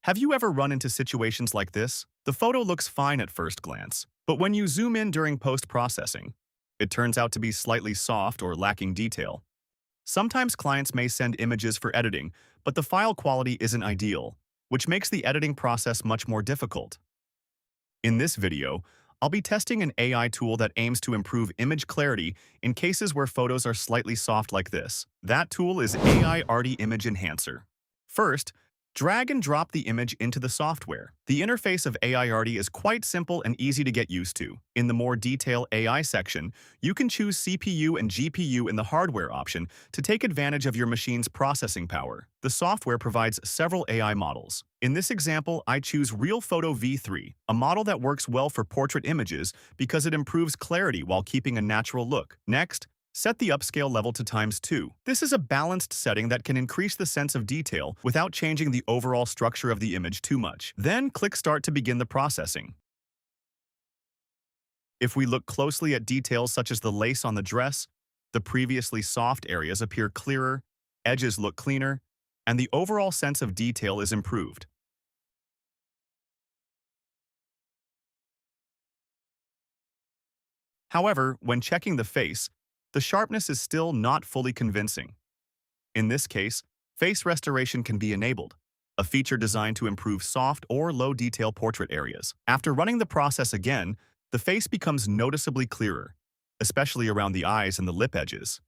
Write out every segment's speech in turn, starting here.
Have you ever run into situations like this? The photo looks fine at first glance, but when you zoom in during post-processing, it turns out to be slightly soft or lacking detail. Sometimes clients may send images for editing, but the file quality isn't ideal, which makes the editing process much more difficult. In this video, I'll be testing an AI tool that aims to improve image clarity in cases where photos are slightly soft like this. That tool is Aiarty Image Enhancer. First, drag and drop the image into the software. The interface of Aiarty is quite simple and easy to get used to. In the more detailed AI section, you can choose CPU and GPU in the hardware option to take advantage of your machine's processing power. The software provides several AI models. In this example, I choose RealPhoto V3, a model that works well for portrait images because it improves clarity while keeping a natural look. Next, set the upscale level to ×2. This is a balanced setting that can increase the sense of detail without changing the overall structure of the image too much. Then click Start to begin the processing. If we look closely at details such as the lace on the dress, the previously soft areas appear clearer, edges look cleaner, and the overall sense of detail is improved. However, when checking the face, the sharpness is still not fully convincing. In this case, face restoration can be enabled, a feature designed to improve soft or low-detail portrait areas. After running the process again, the face becomes noticeably clearer, especially around the eyes and the lip edges.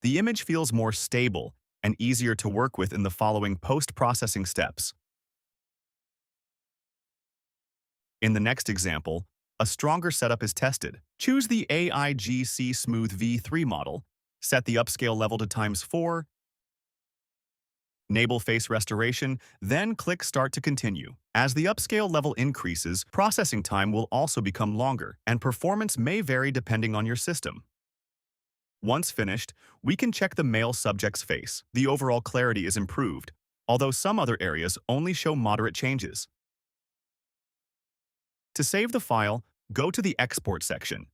The image feels more stable and easier to work with in the following post-processing steps. In the next example, a stronger setup is tested. Choose the AIGC Smooth V3 model, set the upscale level to ×4, enable face restoration, then click Start to continue. As the upscale level increases, processing time will also become longer, and performance may vary depending on your system. Once finished, we can check the male subject's face. The overall clarity is improved, although some other areas only show moderate changes. To save the file, go to the Export section.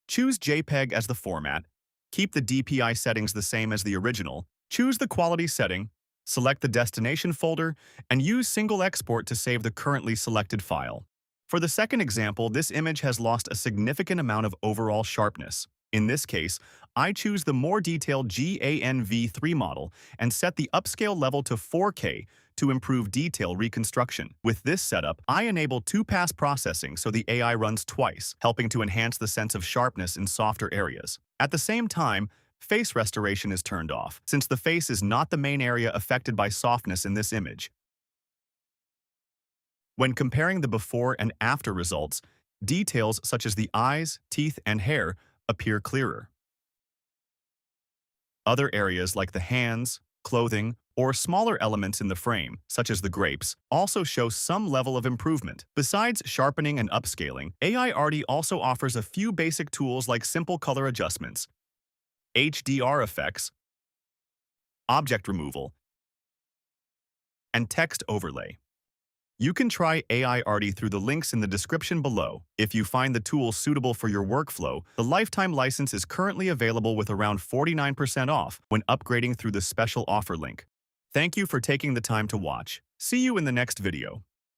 Choose JPEG as the format, keep the DPI settings the same as the original, choose the quality setting, select the destination folder, and use Single Export to save the currently selected file. For the second example, this image has lost a significant amount of overall sharpness. In this case, I choose the more detailed GAN-V3 model and set the upscale level to 4K to improve detail reconstruction. With this setup, I enable two-pass processing so the AI runs twice, helping to enhance the sense of sharpness in softer areas. At the same time, face restoration is turned off, since the face is not the main area affected by softness in this image. When comparing the before and after results, details such as the eyes, teeth, and hair appear clearer. Other areas like the hands, clothing, or smaller elements in the frame, such as the grapes, also show some level of improvement. Besides sharpening and upscaling, Aiarty also offers a few basic tools like simple color adjustments, HDR effects, object removal, and text overlay. You can try Aiarty through the links in the description below. If you find the tool suitable for your workflow, the lifetime license is currently available with around 49% off when upgrading through the special offer link. Thank you for taking the time to watch. See you in the next video.